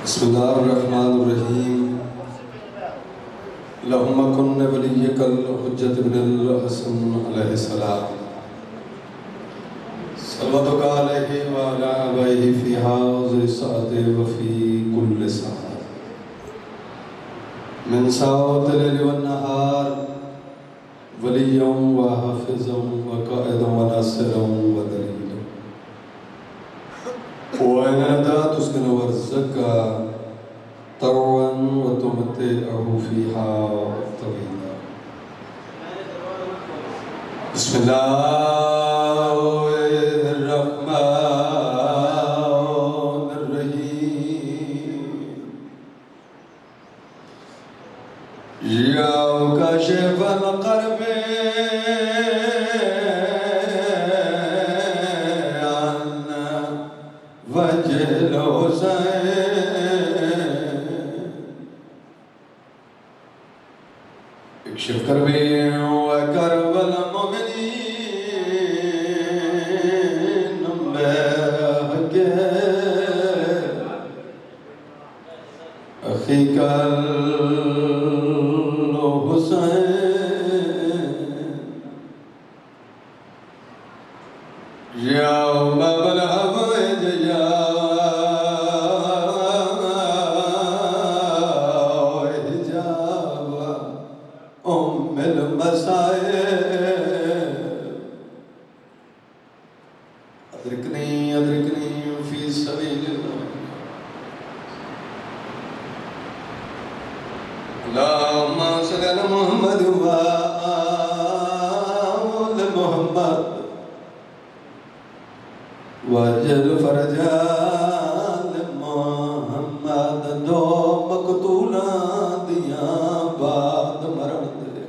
بسم اللہ الرحمن الرحیم اللہم کن ولیک الحجت بن الحسن علیہ السلام صلواتک علیہ وعلی آبائہ فی حاضر ساعت وفی کل ساعت من ساعت اللیل والنہار ولیاں وحافظاں وقائداں وناصراں ودلیلاں وَإِنْ أَدَاتُ اسْكَنَ وَرْزَكَّ طَرْوًا وَتُمَتِّعَهُ فِيهَا طَوِيلًا بسم اللہ الرحمن الرحیم یا کاشف القرب اكشف كربي وكرب المؤمنين بحق أخيك الحسين يوم بلغ أدركني في سبيل الله اللهم صل على محمد وآل محمد وجل فرجا محمد دو مقتولا دیا بعد مرن دے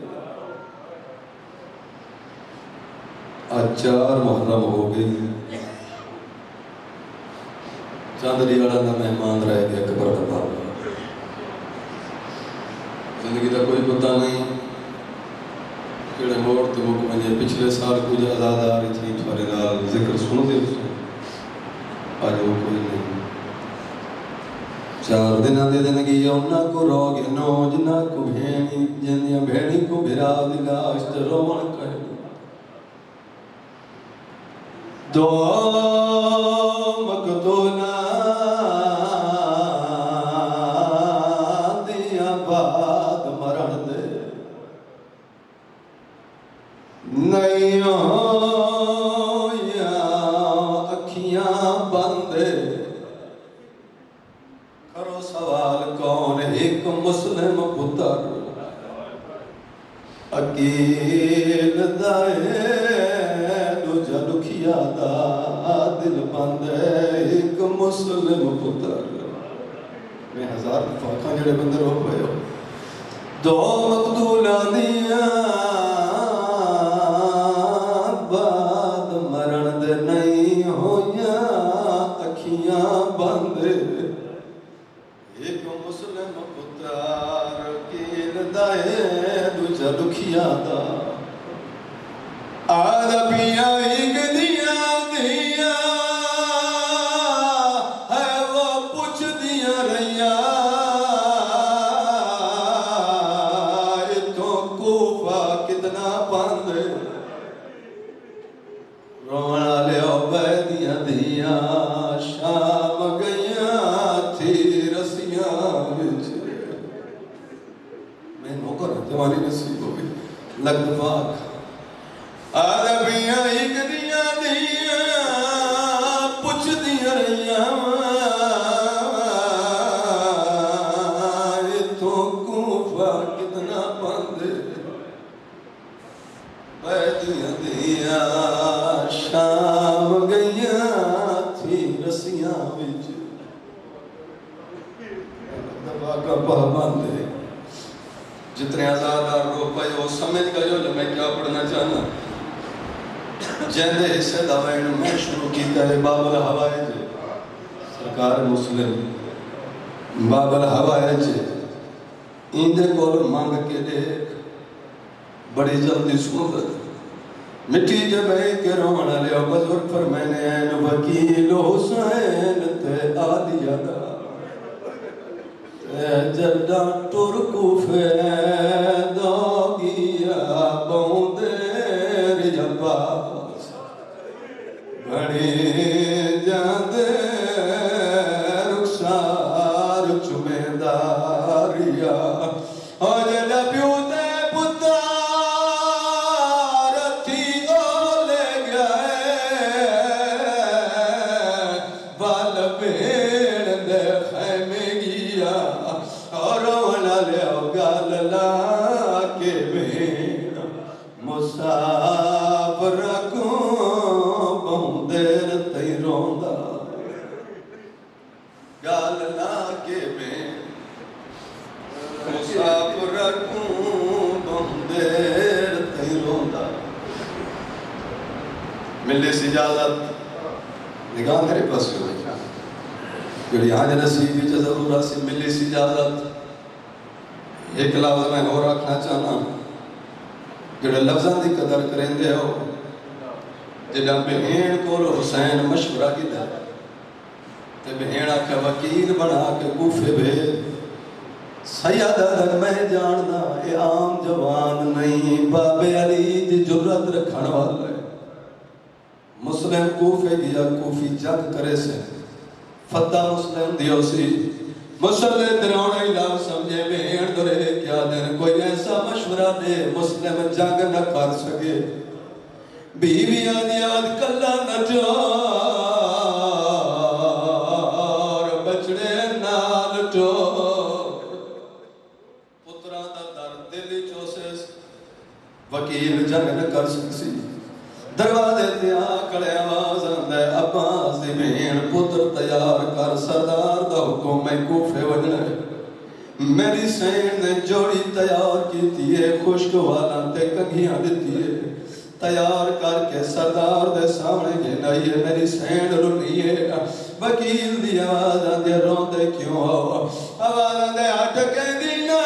آج 4 محرم ہو گئی چاندری والا نہ مہمان رہ گیا قبر کا بابا زندگی کا کوئی پتہ نہیں کیڑے موڑ تے مک ونجے پچھلے سال کچھ آزاد آ رہی تھی تھوڑے نال ذکر سن دے آج وہ کوئی نہیں 4 دنوں دی زندگی انہاں کو رو گنو جنہاں کو بھینی جنیاں بھینی کو بھرا دی لاش تے رومن کہے دو مقتولا بعد مرن دے نہیں ہویا اکھیاں بندے کرو سوال کون ایک مسلم پتر اکیل دائے دوجہ دکھیا دا دل بندے ایک مسلم پتر میں 1000 فاقاں جڑے بندر ہو پئے ہو دو مقتولا دیا بعد مرن دے نہیں ہویا اکھیاں بندے ایک مسلم پتر کیل دائے دوجہ دکھیا دا آدھا پیا ایک دیا دیا ہے وہ پوچھ دیا رہیا کتنا پاند رونا لیا بیدیاں دیا شام گئیاں تھی رسیاں بچ میں نوکر تمہاری نصیب ہو گئی لگت پاک عربیاں ایک دیا دیا پوچھ دیا رہیا تو کوفہ کتنا پاند بیدیاں دیا شام گئیاں تھی رسیاں بچ دبا کا پہبان دے جتنے آزادار رو پائے وہ سمجھ گئے جو میں کیا پڑھنا چاہنا جہندے حصے دوائن میں شروع کیتا ہے باب الحوائج سرکار مسلم باب الحوائج ایندے کول مانگ کے دیکھ بڑی جلدی سنت مٹی جبے کے رونا لیا بزرگ فرمینے این وکیل حسین تے آدیا دا جڈا ٹر کوفے دو گیا بوندیر جباس بڑی جاندے رخسار چمیداریا اور جڑا پیو دے پتار تھی اولے گئے بال بیڑ دے خیمے گیا اور رونا لیا گال لا کے بیڑ مسافر کو بہندیر تی روندا گال لا کے بیڑ مسافر کو بہندیر تی روندا ملے سی اجازت نگاہ میرے پاس ہوئی جڑی آج نصیبی چا ضرورہ سی ملی سی اجازت ایک لفظ میں اور رکھنا چاہنا جڑے لفظاں دی قدر کریں دے ہو جڑا بہین کو حسین مشورہ کی دا تے بہین آکھا وکیل بنا کے کوفے بھیج سیادہ در میں جاننا اے عام جوان نہیں باب علی دی جرت رکھن والا ہے مسلم کوفے گیا کوفی جنگ کرے سے فتح مسلم دیو سی مسلم درونا علاق سمجھے بہن درے کیا دن کوئی ایسا مشورہ دے مسلم جنگ نہ کر سکے بیویاں دیاد کلا نہ جار بچڑے نال ٹور پتران دا در دلی چوسیس وکیل جنگ نہ کر سکسی دروازے تیاں کڑے آواز اندے عباس دی بہن پتر تیار کر سردار دا حکم میں کوفے وجنے میری سین نے جوڑی تیار کی تیئے خشک والا تے کنگھیاں دیتی ہے تیار کر کے سردار دے سامنے گھنائیے میری سین رنیے وکیل دی آواز اندے رون دے کیوں آواز اندے اٹکے دینا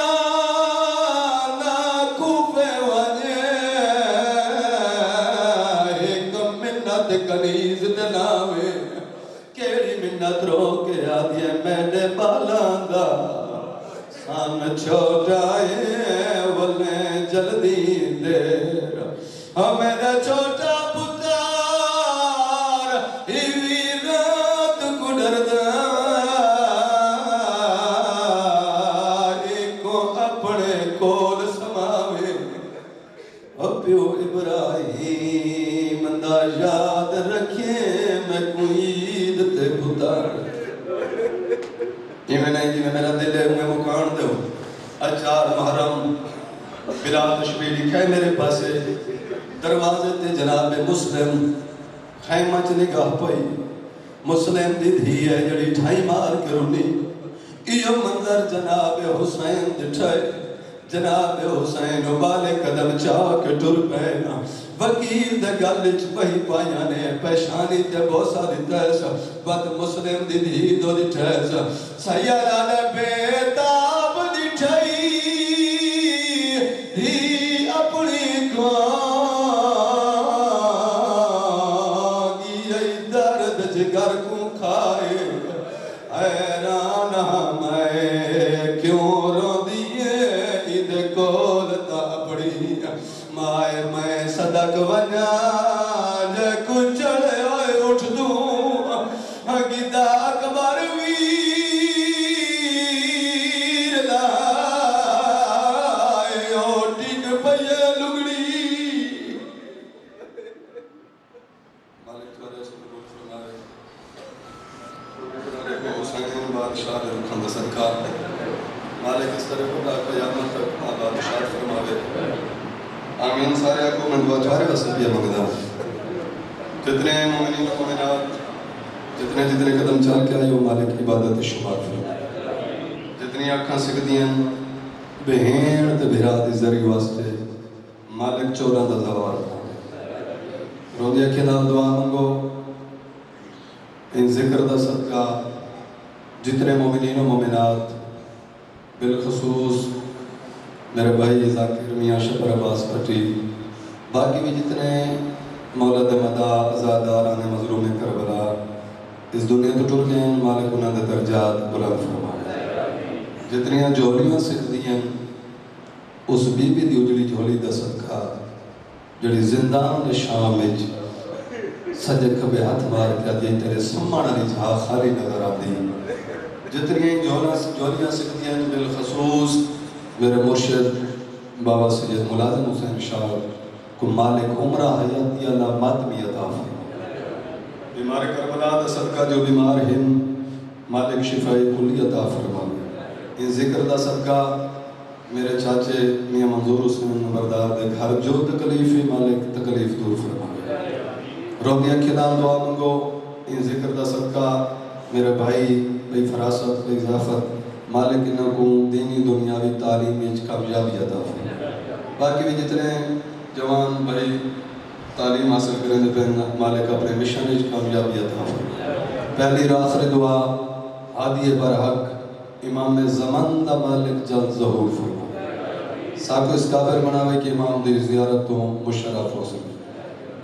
کنیز دلاوے کیڑی منت رو کے آدھے میڈے بالاندہ سام چھوٹائے ولیں جلدی دیر میرا چھوٹا پتار ہیوی رات گڑردہ ایکو اپنے کول سماوے پیو ابراہیم دا یاد رکھے میں کوئی عید تے پتار یہ میں نہیں میں میرا دل ہے میں مکان دے ہوں اچار محرم بلا تشبیح لکھا ہے میرے پاسے دروازے تے جناب مسلم خیمہ چ نگاہ پئی مسلم دی دھی ہے جڑی ٹھائی مار کے رونی یہ منظر جناب حسین دٹھائے جناب حسین والے قدم چاہ کے ٹر پینا وکیل دے گلچ پہی پائیاں نے پیشانی تے بوسا دیتا ہے بد مسلم دی دی دو دیتا ہے سیادہ نے بیتاب دیٹھائی ہی اپنی کانگی ای درد جگر کو کھائے حیران ہمیں کیوں رو دیئے کولتا پڑی مائے میں صدق ونیا جے کچھڑے ہوئے اٹھ دوں گیدہ اکبر ویر لائے اوٹک پہیے لگڑی مالک تھوڑے سے قبول فرمائے حسین بادشاہ رکھن دا سرکار مالک اس طرح خدا قیامت تک آباد شاد فرماوے آمین سارے کو من دعا چارے وسیعہ مانگدا جتنے مومنین و مومنات جتنے قدم چل کے آئے وہ مالک عبادت شمار فرمائے جتنی آنکھاں سکدیاں بہین تے بھرا دی ذریع واسطے مالک چوراں دا زوال روندی اکھے نال دعا مانگو ان ذکر دا صدقہ جتنے مومنین و مومنات بالخصوص میرے بھائی ذاکر میاں شبر عباس پٹی باقی بھی جتنے مولد مدہ ازاداران مظلوم کربلا اس دنیا تو ٹر گئے مالک انہوں نے درجات بلند فرمائے جتنیاں جھولیاں سکھدیاں اس بی بی دی اجڑی جھولی دا صدقہ جڑی زندان شام وچ سجے کھبے ہاتھ مار کے جی تیرے سمن والی جھا خالی نظر آتی جتنی جھولیاں سکھدیاں بالخصوص میرے مرشد بابا سید ملازم حسین شاہ کو مالک عمرہ حیاتی اللہ ماتمی عطا فرمائے بیمار کربلا دا صدقہ جو بیمار ہیں مالک شفائی کلی عطا فرمائے ان ذکر دا صدقہ میرے چاچے میاں منظور حسین نمبردار دے گھر جو تکلیفی مالک تکلیف دور فرمائے روگیاں کھدان دعا منگو ان ذکر دا صدقہ میرے بھائی فراست بھائی اضافت مالک انہوں کو دینی دنیاوی تعلیم میں کامیابی عطا فرمائے باقی بھی جتنے جوان بھائی تعلیم حاصل کریں دے پہن مالک اپنے مشن میں کامیابی عطا فرمائے پہلی آخر دعا ہادی برحق امام زمان دا مالک جلد ظہور فرمائے ساکو اس قابر مناوے کہ امام دی زیارت تو مشرف ہو سکے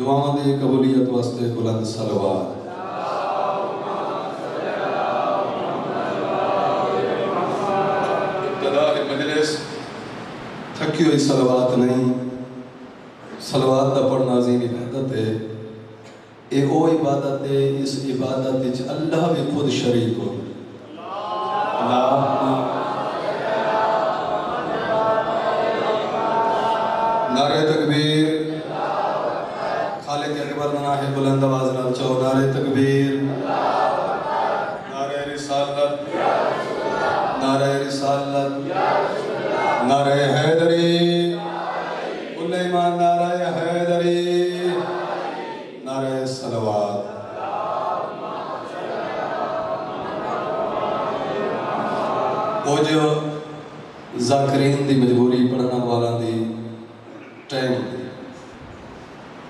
دعاوں دی قبولیت واسطے بلند صلوات ابتدا مجلس تھکی ہوئی صلوات نہیں صلوات دا پڑھنا عظیم عبادت ہے اے او عبادت ہے اس عبادت وچ اللہ بھی خود شریک ہو نعرہ تکبیر خالق اکبر مناہ بلند آواز نال چو نعرہ تکبیر نعرہ رسالت نعرہ رسالت نعرہ حیدری کل ایمان نعرہ حیدری نعرہ صلوات وہ جو ذاکرین دی مجبوری پڑھنا والا دی ٹائم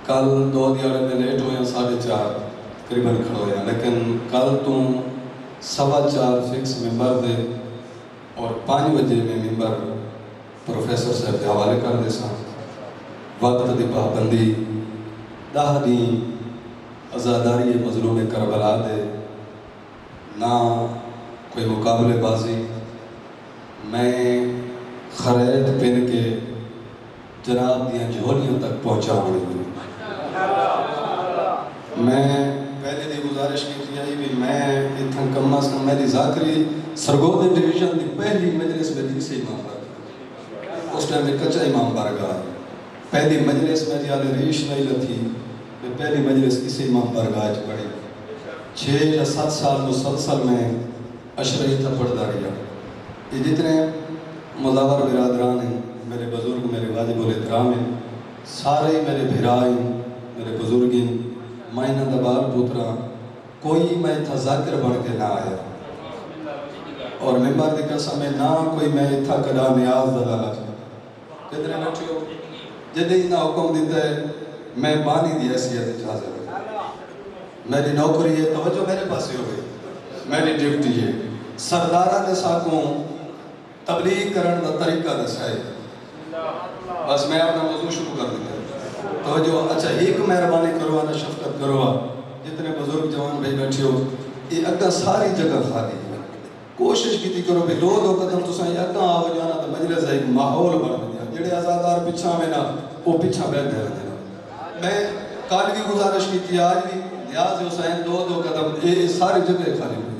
کل دو دیارے میں لیٹ ہوئے ہیں 4:30 قریباً کھڑ ہوئے ہیں لیکن کل تم 4:15 فکس ممبر دے اور 5 بجے میں ممبر پروفیسر صاحب کے حوالے کر دے سا وقت دی پابندی 10 دن عزاداری مظلوم کربلا دے نہ کوئی مقابلے بازی میں خرید پہن کے جناب دیاں جھولیوں تک پہنچا ہوئی میں پہلے دی گزارش کی تھی بھی میں اتھن کم از کم میری ذاکری سرگود ڈیویژن دی پہلی مجلس میں دی سے امام برگاہ اس ٹائم میں کچا امام برگاہ پہلی مجلس میں جیالے ریش نہیں لتھی میں پہلی مجلس کسی امام برگاہ پڑھی 6 یا 7 سال مسلسل میں اشرعی تھا پڑھتا رہا یہ جتنے مزاور برادران ہیں میرے بزرگ میرے واجب الاحترام ہیں سارے میرے بھرائیں میرے بزرگیں میں نہ دبال پوترا کوئی میں تھا ذاکر بڑھ کے نہ آیا اور ممبر دی قسم میں نہ کوئی میں تھا کدا نیاز دلالا کتنے بچوں جدی نہ حکم دیتا ہے میں بانی دی حیثیت حاضر ہوں میری نوکری ہے توجہ میرے پاس ہی ہو گئی میری ڈیوٹی ہے سردارہ نے ساکوں تبلیغ کرن دا طریقہ دسائے بس میں اپنا موضوع شروع کر دیتا توجہ اچھا ایک مہربانی کرو آنا شفقت کرو جتنے بزرگ جوان بھائی بیٹھے ہو یہ اگا ساری جگہ خالی ہے کوشش کی تھی کرو بھی 2 قدم تو سائیں اگا آو جانا تو مجلس ایک ماحول بڑھ دیا جڑے آزادار پچھا میں نا وہ پچھا بیٹھ دے رہے میں کال بھی گزارش کی تھی آج بھی نیاز حسین 2 قدم یہ ساری جگہ خالی ہوئی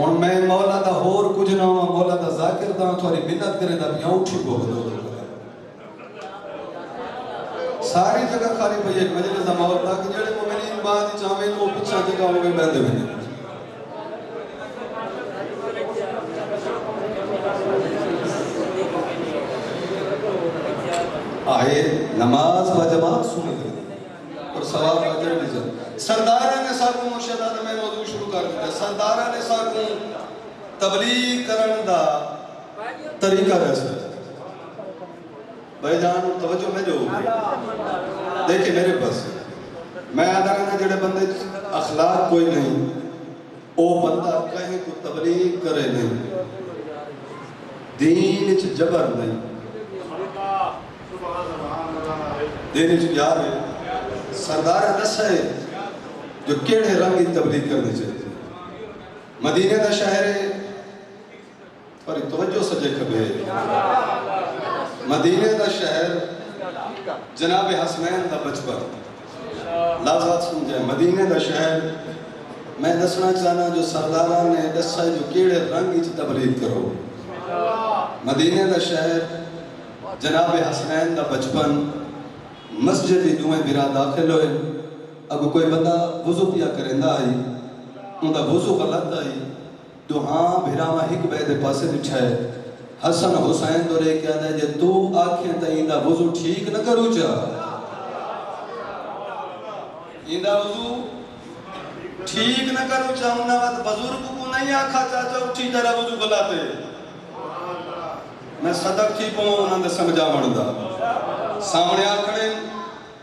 اور میں مولا دا ہور کچھ نہ ہوں مولا دا ذاکر دا تھوڑی منت کرے دا بھی اٹھی کو 2 ساری جگہ خالی پئی ایک مجلس دا ماحول تھا کہ جڑے مومنین بعد چاہویں وہ پچھا جگہ ہو گئے بیٹھے ہوئے آئے نماز با جماعت سنے گئے اور ثواب اجر بھی جب سردارہ نے ساکوں مرشدہ میں موضوع شروع کر دیا سردارہ نے ساکوں تبلیغ کرن دا طریقہ رہا بھائی جان توجہ میں جو ہوگی دیکھیں میرے پاس میں آدھا رہنا جڑے بندے اخلاق کوئی نہیں او بندہ کہیں کو تبلیغ کرے نہیں دین اچھ جبر نہیں دین اچھ یاد ہے سردار دس ہے جو کیڑے رنگی تبلیغ کرنی چاہیے مدینے دا شہر ہے پر توجہ سجے کھبے مدینے دا شہر جناب حسنین دا بچپن لازات سمجھے مدینے دا شہر میں دسنا چاہنا جو سردارہ نے دسا جو کیڑے رنگی چھ تبلیغ کرو مدینے دا شہر جناب حسنین دا بچپن مسجد ہی دوئیں برا داخل ہوئے اگر کوئی بندہ وضو پیا کرندہ آئی ان دا وضو غلط آئی تو ہاں بھراما ہک بیدے پاسے دچھائے حسن حسین دورے کیا دے جے تو آنکھیں تا اندہ وضو ٹھیک نہ کرو چا اندہ وضو ٹھیک نہ کرو چا انہا وقت بزرگ کو نہیں آکھا چاہتا اٹھی جرہ وضو غلط ہے میں صدق تھی پہوں انہاں دے سمجھا مردہ سامنے آکھنے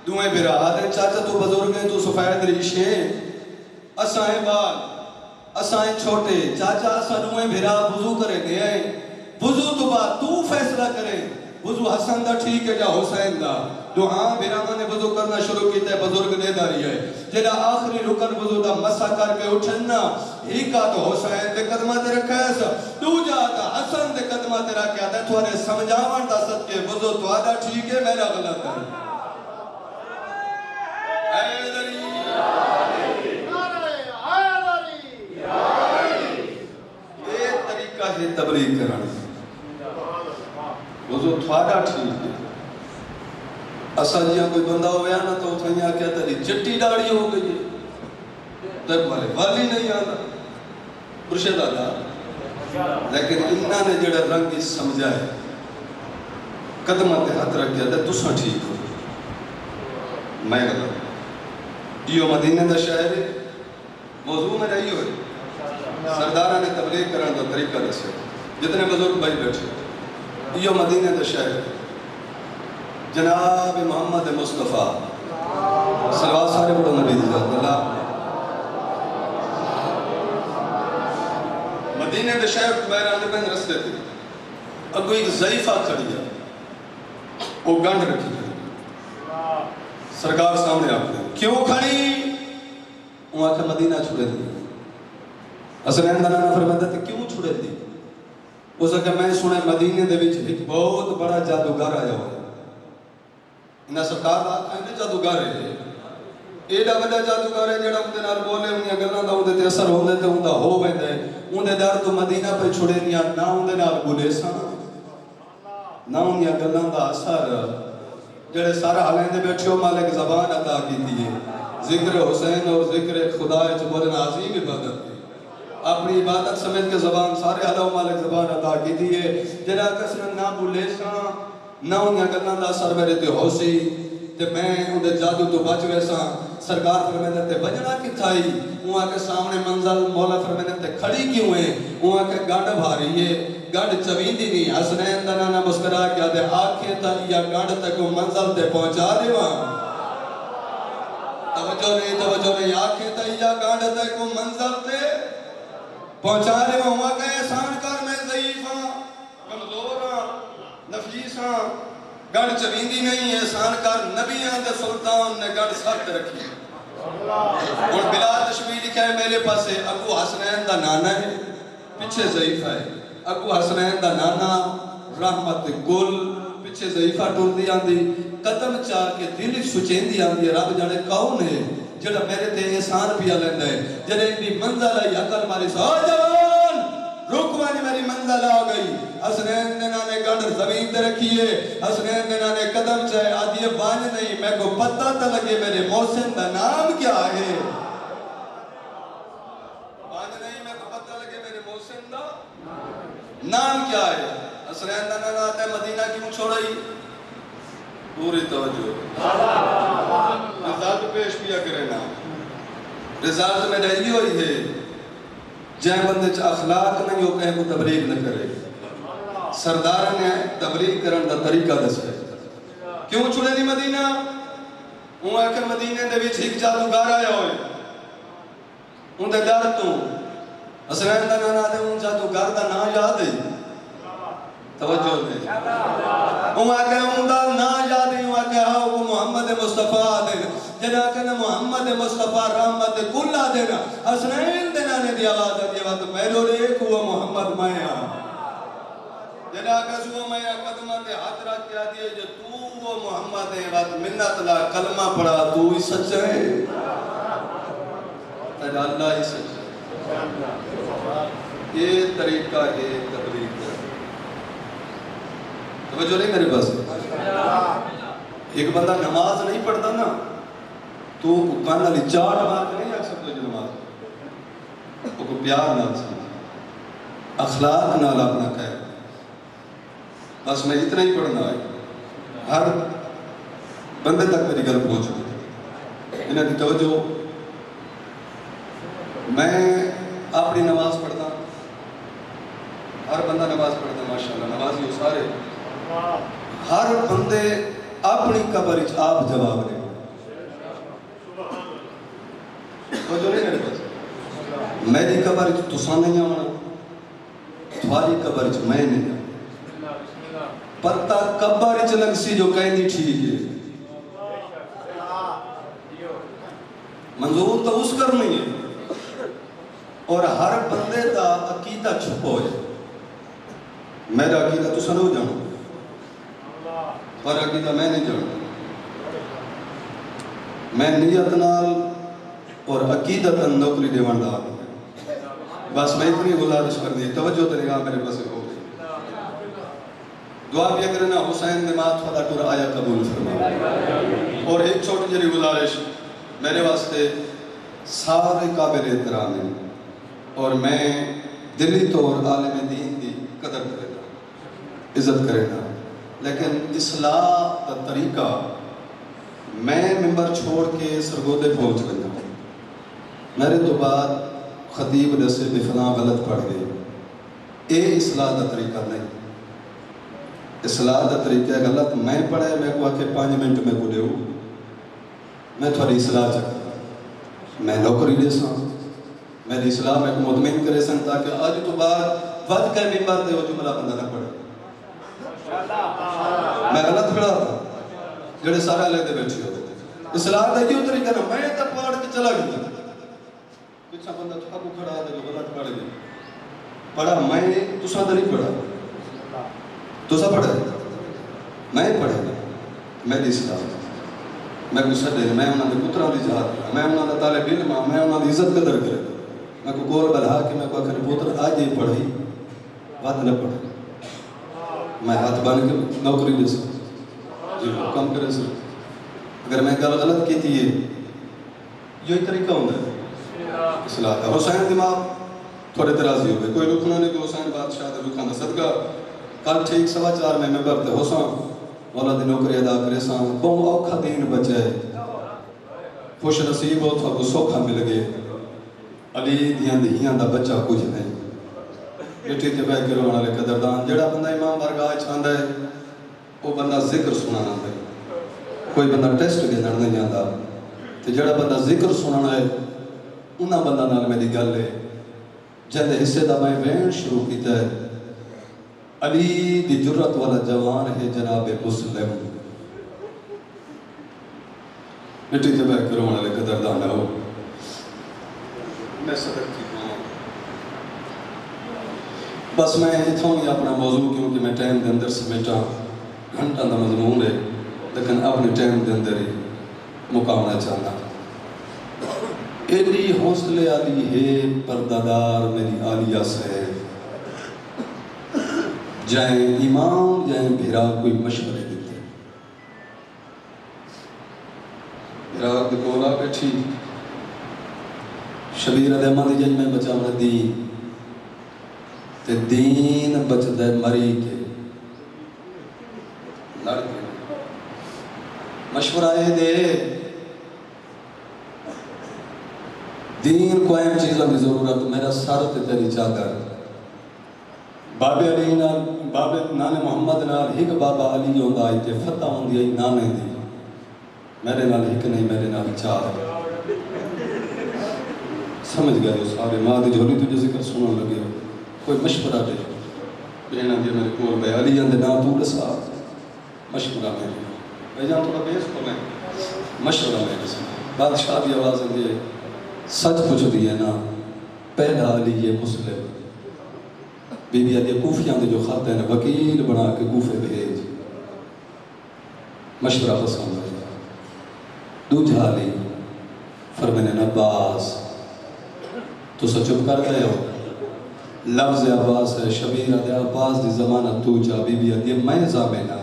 دوئیں برا آدھے چاچا تو بزرگ ہیں تو سفید ریشے اسائیں بال اسائیں چھوٹے چاچا اسا دوئیں برا وضو کرے گئے وضو تو بات تو فیصلہ کرے وضو حسن دا ٹھیک ہے یا حسین دا تو ہاں بیراما نے وضو کرنا شروع کیتا ہے بزرگ دے داری ہے جنہا آخری رکن وضو دا مسا کر کے اٹھنا ہی کا تو حسین دے قدمہ تے رکھا ہے ایسا تو جاتا حسن دے قدمہ تے رکھا ہے تو انہیں سمجھاوان دا سد کے وضو تو آدھا ٹھیک ہے میرا غلط ہے اے دری یہ طریقہ ہے تبلیغ کرنا وضو تھوڑا ٹھیک ہے اسا جیاں کوئی بندہ ہویا نا تو اتھائیاں کیا تری جٹی ڈاڑی ہو گئی ہے تک والے والی نہیں آنا پرشے دادا لیکن انہاں نے جڑا رنگ سمجھا ہے قدمت ہاتھ رکھ گیا تھا تسا ٹھیک ہو میں غلط یہ مدینہ دا شہر ہے موضوع میں رہی ہوئے سردارہ نے تبلیغ کرنے دا طریقہ دسے جتنے بزرگ بھائی بیٹھے یہ مدینہ دا شہر ہے جناب محمد مصطفیٰ صلوات سارے بڑھو نبی ذات اللہ مدینہ دے شہر کو بیران بین رستے تھے اگو ایک ضعیفہ کھڑی ہے وہ گنڈ رکھی ہے سرکار سامنے آپ نے کیوں کھڑی وہ آکھا مدینہ چھوڑے دی حسنین دنانا فرماتا تھے کیوں چھوڑے دی اس آکھا میں سنے مدینہ دے وچ ایک بہت بڑا جادوگر آیا ہوا ہے انہا سرکار بات کھائیں جادوگر ہے ایڈا وڈا جادوگر ہے جڑا اندے نال بولے انہی گلاں دا اندے تے اثر ہوندے تے اندہ ہو ویندے اندے در تو مدینہ پہ چھڑے نیا نہ اندے نال بولے سا نہ انہی گلاں دا اثر جڑے سارا حالین دے بیٹھے ہو مالک زبان عطا کی دیئے ذکر حسین اور ذکر خدا ہے جو بولنا عظیم عبادت ہے اپنی عبادت سمیت کے زبان سارے حالوں مالک زبان عطا کی دیئے جڑا کسنا نہ بولے سا نہ انہی گلاں دا اثر میرے تے ہو سی تے میں اندے جادو تو بچ ویسا سرکار فرمیدہ تے بجنا کی تھائی وہاں کے سامنے منزل مولا فرمیدہ تے کھڑی کیوں ہیں وہاں کے گانڈ بھاری ہے گانڈ چویندی نہیں حسنین دنانا مسکرا کیا دے آنکھیں تا یا گانڈ تک منزل تے پہنچا دے وہاں توجہ نہیں آنکھیں تا یا گانڈ تک منزل تے پہنچا دے وہاں کے احسان کر میں ضعیف ہاں کمزور ہاں نفیس ہاں گڑھ چویندی نہیں احسان کر نبیان دے سلطان نے گڑھ سخت رکھی اور بلا تشبیہ لکھا ہے میرے پاس ہے ابو حسنین دا نانا ہے پیچھے ضعیفہ ہے ابو حسنین دا نانا رحمت گل پیچھے ضعیفہ ٹور دی آندی قدم چاہ کے دل سچین دی آندی رب جانے کون ہے جڑا میرے تے احسان پیا لیندہ ہے جڑے اندی منزل آئی عقل ماری سا جوان رکوانی میری منزل آ گئی حسنین نے گنڈ زمین تے رکھیے حسنین نے قدم چاہے آدھی بانج نہیں میں کو پتہ تا لگے میرے محسن دا نام کیا ہے بانج نہیں میں کو پتہ لگے میرے محسن دا نام کیا ہے حسنین آتا ہے مدینہ کیوں چھوڑائی پوری توجہ رضالت پیش کیا کرے نا رضالت میں رہی ہوئی ہے جائیں بندے چا اخلاق نہیں ہو کہیں کو تبلیغ نہ کرے سردار نے تبلیغ کرن دا طریقہ دس ہے کیوں چھوڑے دی مدینہ وہ آکر مدینہ دے وچ ایک جادوگر آیا ہوئے ان دے در تو حسنین دا نانا دے ان جادوگر دا نا یاد ہے توجہ دے وہ آکر ان دا نا یاد ہے وہ آکر ہاں وہ محمد مصطفیٰ دے جنہا کہ محمد مصطفیٰ رحمت کل دینا حسنین دینا جانے دی آواز آتی ہے تو پہلو دیکھ وہ محمد میں ہاں جنا کسو میں قدمت ہاتھ رکھ کے آتی ہے جو تو وہ محمد ہے وقت منت لا کلمہ پڑھا تو ہی سچ ہے تیرا اللہ ہی سچ ہے یہ طریقہ ہے تبلیغ کا توجہ نہیں میرے پاس ایک بندہ نماز نہیں پڑھتا نا تو کان علی چاٹ مار کے نہیں آ سکتا جو نماز وہ کو پیار نہ سمجھ اخلاق نہ اپنا کہے بس میں اتنا ہی پڑھنا ہے ہر بندے تک میری گل پہنچ گئی انہیں کی توجہ میں اپنی نماز پڑھتا ہر بندہ نماز پڑھتا ماشاءاللہ نمازی ہو سارے ہر بندے اپنی قبر آپ جواب دے توجہ نہیں میرے پاس میری قبر تساں نہیں آنا تھواری قبر میں نہیں پتہ قبر لگ سی جو کہیں دی ٹھیک ہے منظور تو اس کر نہیں ہے اور ہر بندے دا عقیدہ چھپو ہے میرا عقیدہ تو سنو جاؤں پر عقیدہ میں نہیں جاؤں میں نیت نال اور عقیدت نوکری دیوان دا بس میں اتنی گزارش کر دی توجہ تو نگاہ میرے پاس ہو گئی دعا بھی کرنا حسین نمات خدا ٹور آیا قبول فرما اور ایک چھوٹی جری گزارش میرے واسطے سارے قابل احترام ہیں اور میں دلی طور عالم دین دی قدر کرے گا عزت کرے گا لیکن اصلاح کا طریقہ میں ممبر چھوڑ کے سرگودے پہنچ گیا میرے تو بعد خطیب جیسے بفلاں غلط پڑھ گئے اے اصلاح کا طریقہ نہیں اصلاح کا طریقہ غلط میں پڑھے میں کو آکے 5 منٹ میں کو دے میں تھوڑی اصلاح چاہتا میں نوکری دے ساں میری اصلاح میں کو مطمئن کرے سن تاکہ آج تو بعد ود کے ممبر دے ہو جملہ بندہ نہ پڑھے میں غلط پڑھا تھا جڑے سارا لے دے بیٹھے ہوتے اصلاح کا یہ طریقہ نا میں تب پڑھ کے چلا گیا پچھا بندہ تو ابو کھڑا دے جو غلط پڑھ گیا پڑھا میں تو ساتھ نہیں پڑھا تو سا پڑھا میں پڑھا میری اصلاح میں کو سڈے میں انہوں نے پتروں کی جہاد میں انہوں نے طالب علم میں انہوں نے عزت قدر کرے میں کو گول بلہا کے میں کو آخر پتر آج یہ پڑھی بات نہ پڑھے میں ہاتھ بان کے نوکری دے سکتا جی کم کرے سکتا اگر میں گل غلط کی تھی یہی طریقہ ہوں ہے اصلاح کا حسین دماغ تھوڑے ترازی ہو گئے کوئی لکھنا نہیں کہ حسین بادشاہ دے لکھانا صدقہ کل ٹھیک 4:15 میں برتے حسین مولا دی نوکری ادا کرے ساں بہت اوکھا دین بچے خوش نصیب ہو تو سوکھا مل گئے علی دیاں دہیاں دا بچہ کچھ نہیں بیٹی تے بہ کے رونے والے قدردان جڑا بندہ امام بارگاہ چاہندا ہے وہ بندہ ذکر سنانا ہے کوئی بندہ ٹیسٹ دینا نہیں جاندا تے جڑا بندہ ذکر سنانا ہے انہاں بندہ نال میری گل ہے جندے حصے دا میں وین شروع کیتا ہے علی دی جرت والا جوان ہے جناب مسلم بیٹی تے بہ کے رونے والے قدردان ہو میں صدر کی بس میں اتھوں گی اپنا موضوع کیونکہ میں ٹائم دے اندر سمیٹا گھنٹہ دا مضمون ہے لیکن اپنے ٹائم دے اندر ہی مقامنا چاہتا ایڈی حوصلے علی ہے پردادار میری عالیہ سے جائیں امام جائیں بھیرا کوئی مشورے دیتے بھیرا دے کولا بیٹھی شبیر علیہ دی جائیں میں بچاونا دین تے دین بچ دے مری کے لڑ کے مشورہ دے دین کو اہم چیزوں کی ضرورت میرا سر تے تیری چادر بابے علی نال بابے نانے محمد نال ہک بابا علی ہوندا آئی تے فتح ہوندی آئی نانے دی میرے نال ہک نہیں میرے نال چار سمجھ گئے ہو سارے ماں دی جھولی تجھے ذکر سنن لگے ہو کوئی مشورہ دے بہنہ دی میرے کول بے علی اندے نا تو دسا مشورہ میرے بھائی جان تھوڑا بیس کو میں مشورہ میرے سے بادشاہ دی آواز دے سچ پوچھ دی ہے نا پہلا علی مسلم بی بی آدھی کوفیاں دے جو خط ہیں وکیل بنا کے کوفے بھیج مشورہ پسند ہے دوجھا علی فرمانے عباس تو سچپ کر گئے ہو لفظ عباس ہے شبیر آدھے عباس دی زمانت تو چاہ بی بی آدھی میں زامنہ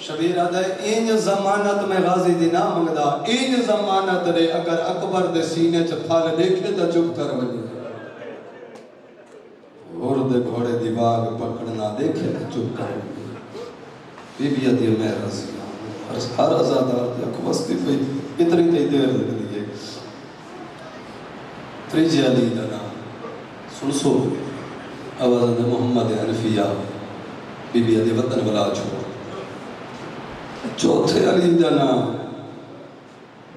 شبیر آدھے این زمانت میں غازی دی نہ منگدا این زمانت رے اگر اکبر دے سینے چھ پھال دیکھے تا چپ کر وجہ غرد گھوڑے دی باغ پکڑنا دیکھے تا چپ کر بی بی آدھی میں رضی ہر ازادار تے اکبستی پئی اتنی تے دیر لگی تریجی علی دنا سنسو آواز دے محمد حنفیہ بی بی آدھی وطن بلا چھوڑ چوتھے علی دنا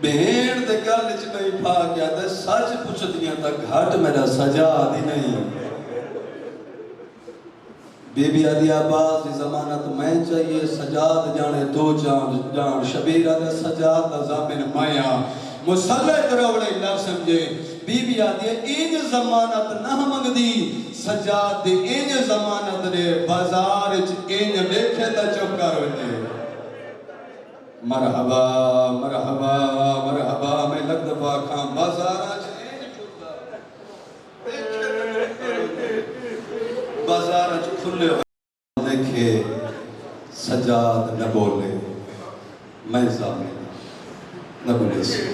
بہین دے گالج نہیں پا گیا دے سچ پوچھ دیا تا گھاٹ میرا سجا دی نہیں بی بی آدھی عباس دی زمانت میں چاہیے سجاد جانے دو جان شبیر آدھے سجاد دا زامن مایا مسلح دروڑے اللہ سمجھے بی بی آدھی این زمانت نہ منگ دی سجاد دی این زمانت دے بازار این دیکھے تا چپ کر ہوئے مرحبا مرحبا مرحبا میں لگ دفعہ کھام بازار آج این بازار آج کھلے ہوئے دیکھے سجاد نہ بولے میں زامن نہ بولے سے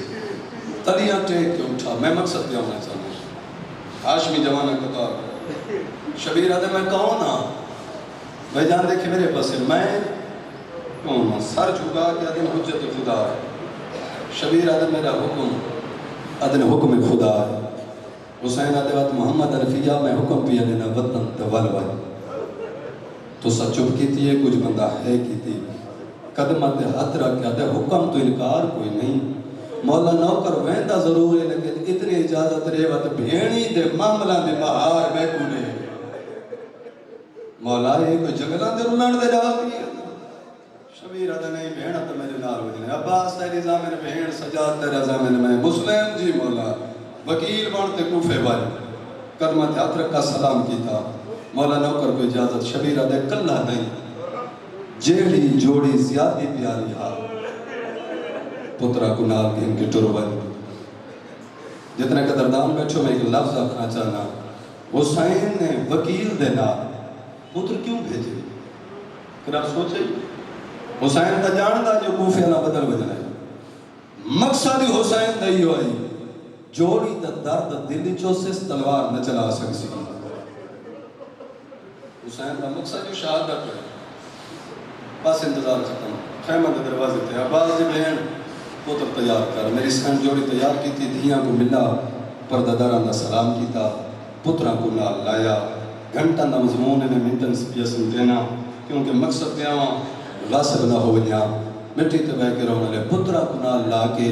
تلیاں ٹیک کے اٹھا میں مقصد کیا ہونا چاہتا ہوں ہاشمی جوانہ کتاب شبیر آدھے میں کون ہاں بھائی جان دیکھے میرے پاس میں کون ہوں سر جھگا کہ ادن حجت خدا ہے شبیر آدھے میرا حکم ادن حکم خدا ہے حسین آدھے وقت محمد عرفیہ میں حکم پیا لینا وطن تولوئی تو سچ چپ کی تھی کچھ بندہ ہے کی تھی قدمت ہاتھ رکھ کے حکم تو انکار کوئی نہیں مولا نوکر ویندہ ضرور ہے لیکن اتنی اجازت ریوت بھینی دے معاملہ دے بہار میں کونے مولا ایک جگلہ دے رولان دے جا دیا شبیر آدھا نہیں بھیڑا تو میرے نار وجنے عباس تیری زامن بھیڑ سجاد تیرا زامن میں مسلم جی مولا وکیل بانتے کوفے بائی قدمت ہاتھ رکھا سلام کی تھا مولا نوکر کو اجازت شبیر آدھے کلہ نہیں جیڑی جوڑی زیادی پیاری حال پترہ کو نال گھن کے ٹروبن جتنے قدردان بیٹھو میں ایک لفظ آکھنا چاہنا حسین نے وکیل دینا پتر کیوں بھیجے پھر آپ سوچیں حسین تا جانتا جو کوفے نہ بدل بجنا ہے مقصد حسین دائی ہوئی جوڑی تا درد دل چوسس تلوار نہ چلا سکسی حسین کا مقصد جو شہادت ہے بس انتظار ختم خیمہ کے دروازے تھے عباس جی بہن پتر تیار کر میری سن جوڑی تیار کی تھی دھیاں کو ملا پردہ داران دا سلام کی تھا پترہ کو نال لایا گھنٹہ دا مضمون نے منٹن سپیسن دینا کیونکہ مقصد پہ آوان غاصب نہ ہو گیا مٹی تے بہ کے رونے لے پترہ کو نال لا کے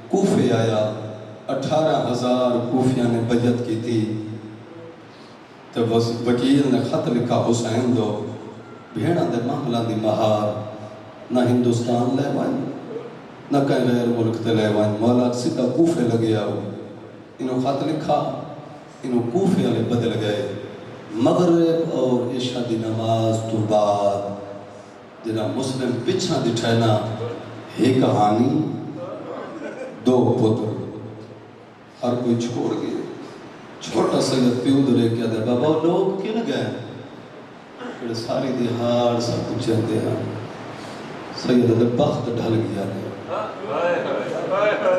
کوفے آیا 18,000 کوفیاں نے بیعت کی تھی تو وکیل نے خط لکھا حسین دو بھیڑا دے معاملہ دی مہار نہ ہندوستان لے وائن نہ کہیں غیر ملک تے لے وائن مولا سیدھا کوفے لگے آؤ انہوں خط لکھا انہوں کوفے والے بدل گئے مغرب اور عشاء دی نماز تو بعد جنا مسلم پچھا دٹھائنا ہے کہانی دو پتر ہر کوئی چھوڑ گئے چھوٹا سید پیو درے کیا دے بابا لوگ کیوں نہ گئے پھر ساری دیہار سب کچھ جاتے ہیں سید دے بخت ڈھل گیا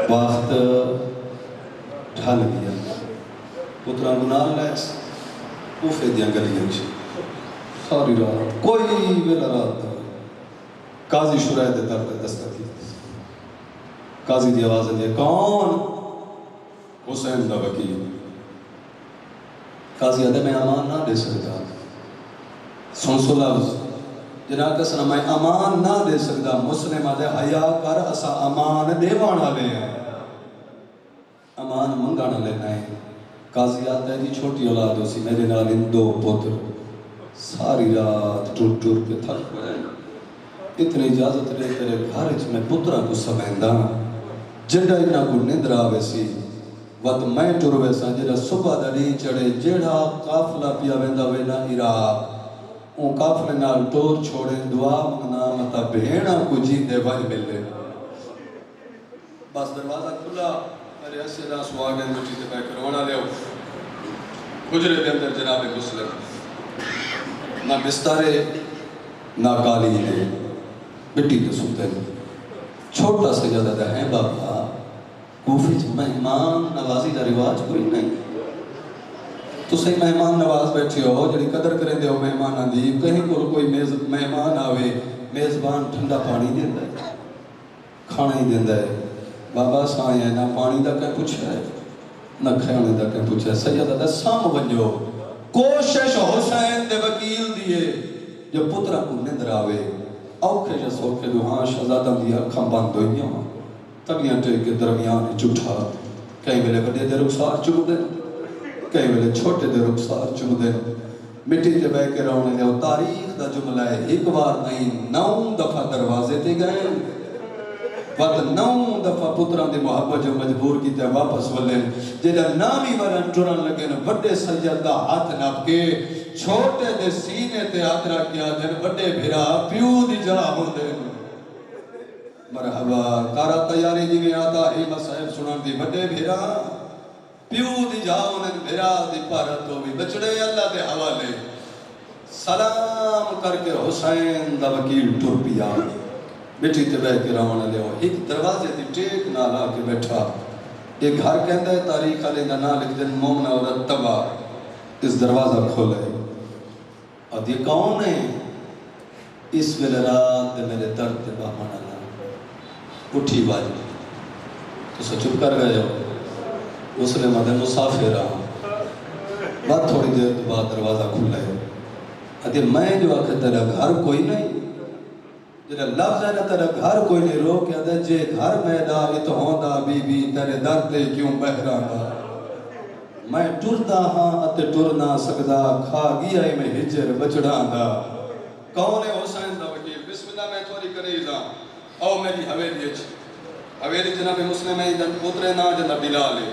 بخت ڈھل گیا پترہ منال لیس کوفے دیا گلیاں ساری رات کوئی ویلا رات تھا قاضی شرائع دے در دے دستک کی قاضی دی آواز دے کون حسین دا وکیل قاضی آدھے میں امان نہ دے سکتا سنسو لفظ جناب کا سلام میں امان نہ دے سکتا مسلم آدھے حیاء کر اسا امان دیوانا لے ہیں امان منگانا لینا ہے قاضی آدھے جی چھوٹی اولاد ہو سی میرے نال ان دو پتر ساری رات ٹور ٹور کے تھک گئے اتنی اجازت لے تیرے گھر میں پترہ کو سمیندہ جڑا انہاں کو نندر آوے سی وقت میں ٹر ویسا جڑا صبح دا ڈی چڑھے جیڑا قافلہ پیا ویندا وینا عراق اون قافلے نال ٹور چھوڑے دعا منگنا متا بھیڑا کو جیندے ون ملے بس دروازہ کھلا میرے ایسے دا سواگن مٹی تے بیٹھ کرونا لے حجرے دے اندر جناب مسلم نہ بستارے نہ قالین مٹی تے سوتے چھوٹا سجادہ دا ہے بابا کوفی چ مہمان نوازی دا رواج کوئی نہیں تو صحیح مہمان نواز بیٹھے ہو جڑی قدر کریں دے ہو مہمان دی کہیں کوئی مہمان آوے میزبان ٹھنڈا پانی دیندا ہے کھانا ہی دیندا ہے بابا سائیں نہ پانی دا کہیں پوچھا ہے نہ کھانے دا کہیں پوچھا ہے سیدہ دا سام ونجو کوشش حسین دے وکیل دیئے جو پترہ کو نندر آوے اوکھے جا سوکھے دو ہاں شہزادہ دی اکھاں بند ہوئی ہاں تگیاں ٹیک کے درمیان چٹھا کہیں ویلے بڑے دے رخسار چک دے کہیں ویلے چھوٹے دے رخسار چک دے مٹی تے بے کے رونے لے تاریخ دا جملہ ہے ایک بار نہیں 9 دفعہ دروازے تے گئے وقت 9 دفعہ پتران دی محبت جو مجبور کی تے واپس ولے جیدہ نامی ورن ٹران لگے نا بڑے سجدہ ہاتھ نپ کے چھوٹے دے سینے تے آدرہ کیا دن بڑے بھرا پیو دی جا ہوں دے مرحبا کارا تیاری دی میں آتا ہی مسائب سنان دی بڑے بھرا پیو دی جا ہوں بھرا دی پارتو بھی بچڑے اللہ دے حوالے سلام کر کے حسین دا وکیل ٹور پیا بیٹی تے بیٹھ کے روانہ لے ایک دروازے دی ٹیک نہ لا کے بیٹھا ایک گھر کہندہ ہے تاریخ علی دا نہ لکھ دن مومنہ اور اتبا اس دروازہ کھولے اور یہ کون ہے اس ویلے رات دے میرے درد دے باہمانہ لا اٹھی باجی تو سچپ کر گئے ہو مسلم دے مسافر رہا بعد تھوڑی دیر تو بعد دروازہ کھولے ادھے میں جو آکھے تیرا گھر کوئی نہیں جنہا لفظ ہے نا تیرا گھر کوئی نہیں رو کیا دے جے گھر میں ڈالی تو ہوندہ بی بی تیرے درد کیوں بہرانا میں ٹردا ہاں اتے ٹر نہ سکدا کھا گیا ہی میں ہجر بچڑاں دا کون ہے حسین دا وکیل بسم اللہ میں تھوڑی کریزاں او میری حویلی اچھی حویلی جناب مسلم ہے جن پترے نا جناب بلال ہے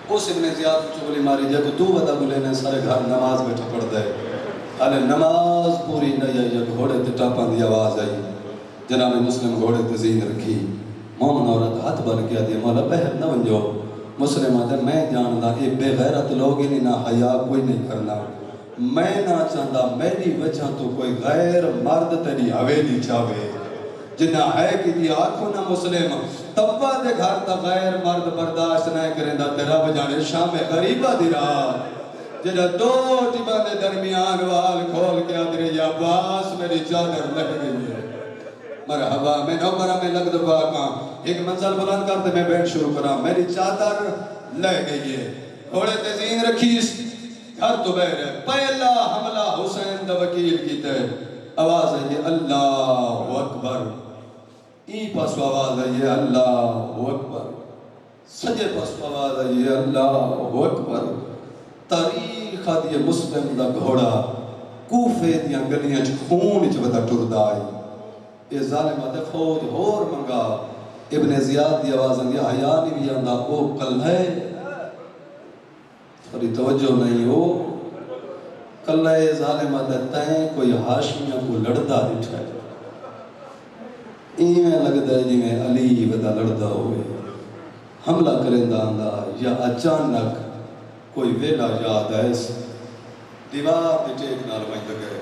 اس ابن زیاد چگلی ماری جائے تو بتا گلے نے سارے گھر نماز بیٹھا پڑھ دے حالے نماز پوری نہیں آئی جب گھوڑے تے ٹاپاں دی آواز آئی جناب مسلم گھوڑے تے زین رکھی مومن عورت ہاتھ بن کیا دی مولا بہر نہ ونجو مسلم آدھے میں جاندہ اے بے غیرت لوگ ہی نہ حیاء کوئی نہیں کرنا میں نہ چاندہ میری وجہ تو کوئی غیر مرد تیری حویلی چاہے جنہ ہے کہ دی آنکھوں نہ مسلم تبا دے گھر تا غیر مرد برداشت نہیں کریں دا تیرا بجانے شام غریبہ دی رات جنہ دو ٹبا دے درمیان وال کھول کے آدھرے یا باس میری چادر لگ گئی ہے مرحبا میں نوبرہ میں لگ دفعہ کہاں ایک منزل بلند کرتے میں بیٹھ شروع کرا میری چادر لے گئی ہے گھوڑے تزین رکھیس گھر تو بہر ہے پہلا حملہ حسین دا وکیل کی تے آواز ہے یہ اللہ اکبر ای پاسو آواز ہے یہ اللہ اکبر سجے پاسو آواز ہے یہ اللہ اکبر تاریخ آدھی مسلم دا گھوڑا کوفے دیاں گلیاں خون بدا ٹردہ آئی یہ ظالمہ دے فوج ہور منگا ابن زیاد دی آواز ہے یہ حیانی بھی آندہ او کل ہے تھوڑی توجہ نہیں ہو کل ہے ظالمہ دے تائیں کوئی ہاشمیہ کو لڑدہ دٹھائے ایمیں لگ دے جی میں علی ودا لڑدہ ہوئے حملہ کرندہ آندہ یا اچانک کوئی ویلا یاد ہے دیوار دی ٹیک نال وائن لگے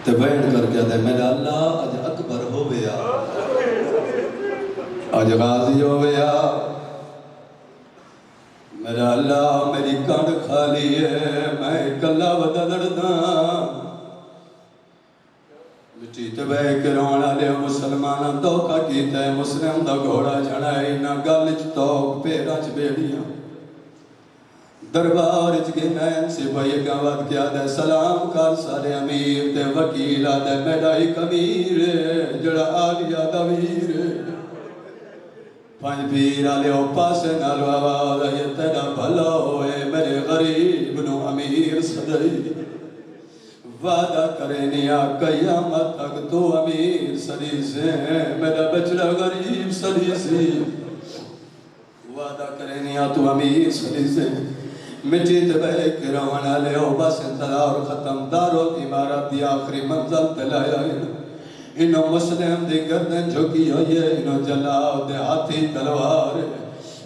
تے بیٹھ کر کے دے میرا اللہ آج اکبر ہو گیا آج غازی ہو گیا میرا اللہ میری کانڈ خالی ہے میں کلا ودا لڑدا مٹی تے بے کے رونا لے مسلماناں دھوکا کیتا ہے مسلم دا گھوڑا چڑھائے نہ گل چ توک پیراں چ بیڑیاں دربار اچ کے نین سپاہی گاوت کیا دے سلام کر سارے امیر تے وکیل آدھے میڈا ایک امیر جڑا آلیا دویر پانچ پیر آلے او پاسے نالو آواز ہے تیرا بھلا ہوئے میرے غریب نو امیر صدائی وعدہ کرنیا قیامت تک تو امیر سری سے میرا بچڑا غریب سری سے وعدہ کرینیا تو امیر صلی سے مٹی دبے کے روانا لے او بس انتظار ختم دارو عمارت دی آخری منزل تلایا انہوں مسلم دی گردن جھکی ہوئی ہے انہوں جلاؤ دے ہاتھی تلوار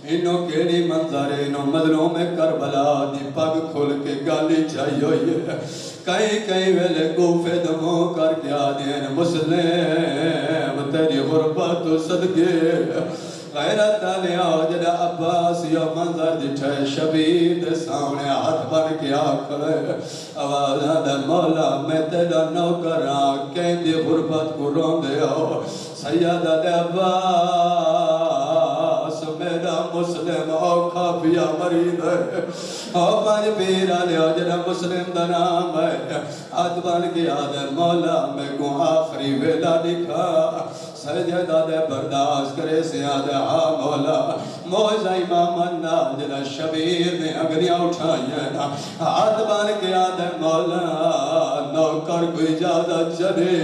انہوں کیڑی منظر انہوں مظلوم کربلا دی پگ کھول کے گالی چاہی ہوئی ہے کئی کئی ویلے کوفے دموں کر کے آدین مسلم تیری غربت صدقے غیرت علیہ جدہ عباس یا منظر دٹھے شبیر دے سامنے ہاتھ بن کے آکھلے آوازہ دے مولا میں تیرا نوکر آکھیں دی غربت کو رون دے ہو سیدہ دے عباس میرا مسلم اوکھا پیا مرید ہے او پانچ پیر علیہ جدہ مسلم دا نام ہے ہاتھ بن کے آدھے مولا میں کو آخری ویلا دکھا سجدہ دے برداشت کرے سے آدھے ہاں مولا موزہ امام اللہ جدہ شبیر نے اگریاں اٹھائی ہے نا ہاتھ بان کے آدھے مولا نوکر کو اجازت چلے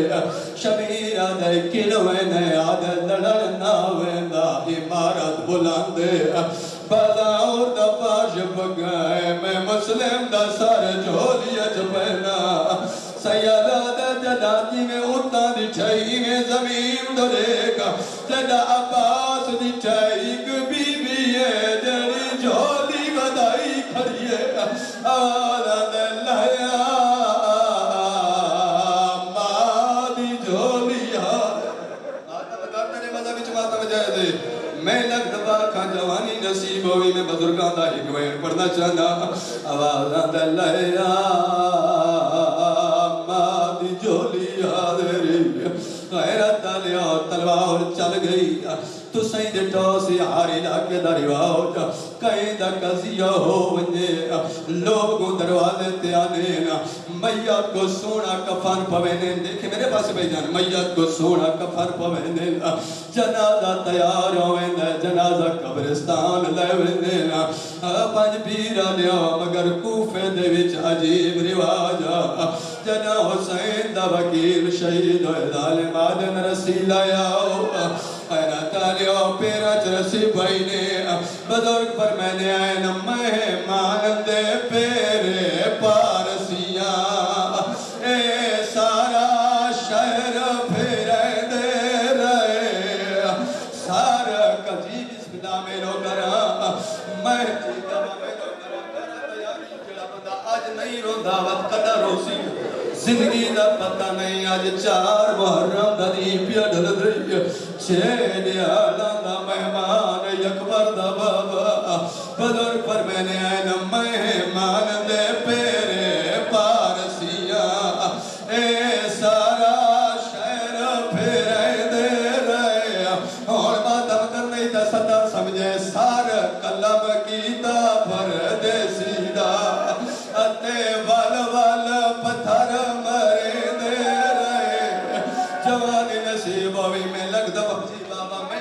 شبیر آدھے کنوے نے آدھے لڑنا ویندہ عمارت بلاندے بازاؤ دا پاش بگائے میں مسلم دا سار جھولیا جبینا سیادہ دا جدادی میں اٹھا دی چھائی میں زمین دلے کا جدہ عباس دی چھائی کبھی بھی ہے جڑی جھولی بدائی کھڑی ہے آوازہ دلیا مادی جھولی میں لگ دبا کھان جوانی نصیب ہوئی میں بزرگاں دا حکمین پڑھنا چاہنا آوازہ دلیا مادی جھولی آدھری غیرت علیہ تلوار چل گئی تو سید ٹوسی ہاری لاکے دریواؤ جا کہیں دا قضیہ ہو ونجے لوگوں دروازے تے آنینا میت کو سونا کفن پوینے دیکھیں میرے پاس بھائی جان میت کو سونا کفن پوینے جنازہ تیار ہوئے جنازہ قبرستان لے وینے پانچ پیرا لیا مگر کوفے دے وچ عجیب رواجا جنا حسین دا وکیل شہید ہوئے ظالم آدن رسیل آیاؤ حیرت علیہ پیرا چرسی بھائینے بزرگ پر میں نے آئین مہمان دے پیرے پارسیاں اے سارا شہر پھیرے دے رہے سارا کجی بسم اللہ میں لو کرا میں جیدہ میں لو کرا تیاری جڑا بندہ آج نہیں رو دعوت قدر ہو سی زندگی دا پتہ نہیں آج چار محرم دا دی پیا ڈھل دئی چھے دیالا دا مہمان یکبر دا بابا بزرگ پر میں نے آئین مہمان دے پیرے پارسیاں اے سارا شہر پھیرے دے رہے اور بات ہم کر نہیں تا صدر سمجھے سار قلب کیتا پردیسی دا اتے وال پتھر مرے دے رہے جوانی نصیب ہوئی میں لگ دو جی بابا میں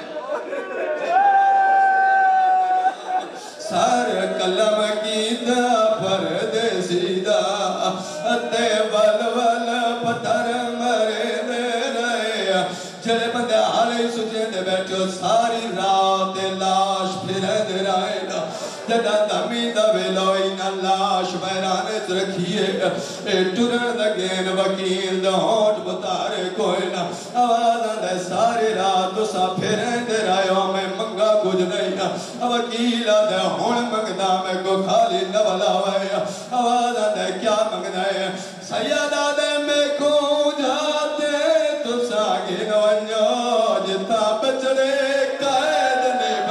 سار قلم کی دا پردیسی دا اتے وال پتھر مرے دے رہے جڑے بندے حالی سجے دے بیٹھو ساری رات لاش پھرے دے رہے جدہ دمی دا ویلوئی نا لاش بیرانے رکھیے ٹرن دا گین وکیل دا ہونٹ بتارے کوئی نا آوازہ دے ساری رات سا پھریں دے رائیوں میں منگا کچھ نہیں وکیلہ دے ہون منگدہ میں کو خالی نولا ہوئے آوازہ دے کیا منگدہ ہے سیدہ دے میں کو جاتے تو ساگن ونجو جتا بچڑے قائد نہیں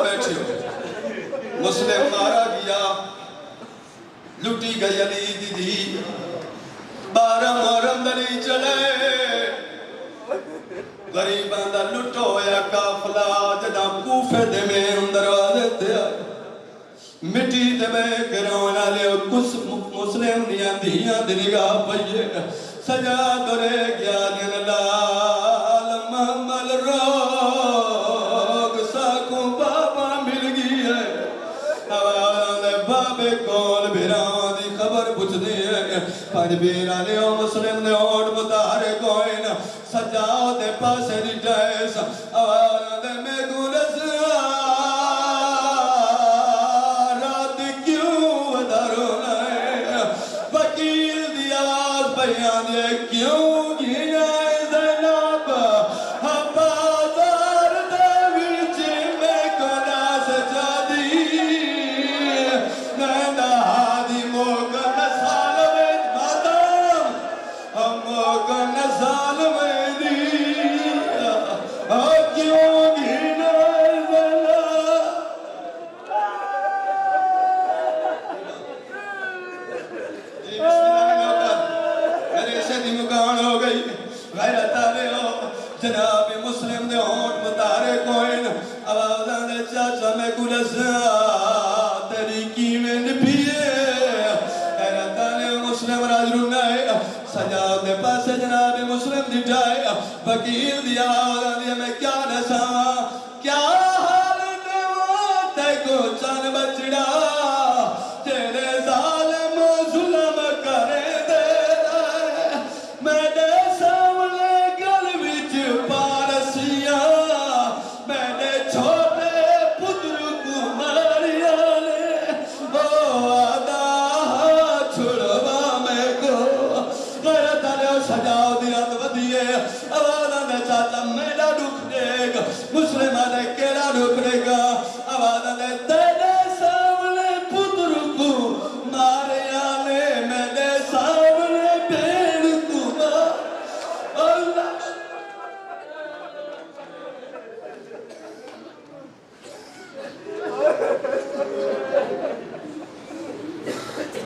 بیٹھے مسلم مارا گیا لٹی گئی علی دی 12 محرم دلی چلے غریبان دا لٹو یا کافلا جدا کوفے دے میں دروازے تے مٹی دے میں گراؤنا لے کس مسلم دیاں دیاں دی نگاہ پئیے سجا کرے گیا دن لال محمل روگ ساکوں بابا مل گئی ہے آوازے بابے کول بھیراں دی خبر پوچھ دی ہے پانچ بیرانے او مسلم نے اوٹ متارے کوئی نہ سجاؤ دے پاسے دی جائس آوازے میں گونس رات کیوں ودارو نائے وکیل دی آواز بیان دے کیوں گینائے زینب بازار دے وچ میں کونا سجا دی نیندہ ہادی موگن سال میں مادام موگن سال میں دی کیوں گینائے زینب میرے سے دی مکان ہو گئی غیرت آلے ہو جناب مسلم دے ہونٹ متارے کوئن آوازاں دے چاچا میں کلسا تیری کیمیں نپیے غیرت آلے مسلم راج رنائے سجاؤ دے پاسے جناب مسلم دی جائے وکیل دی آوازاں دیا میں کیا نسا کیا حال نواتے کو چان بچڑا تیرے ظالم و ظلم کرے دے میرے سامنے گل وچ پارسیاں میرے چھوٹے پتر کماریاں نے وہ آدھا چھڑوا میں کو غیرت آلے سجاؤ دیات ودیے آوازاں دے چاچا میرا دکھ دے گا مسلمہ دے کیڑا دکھ دے گا آوازاں دے تیرے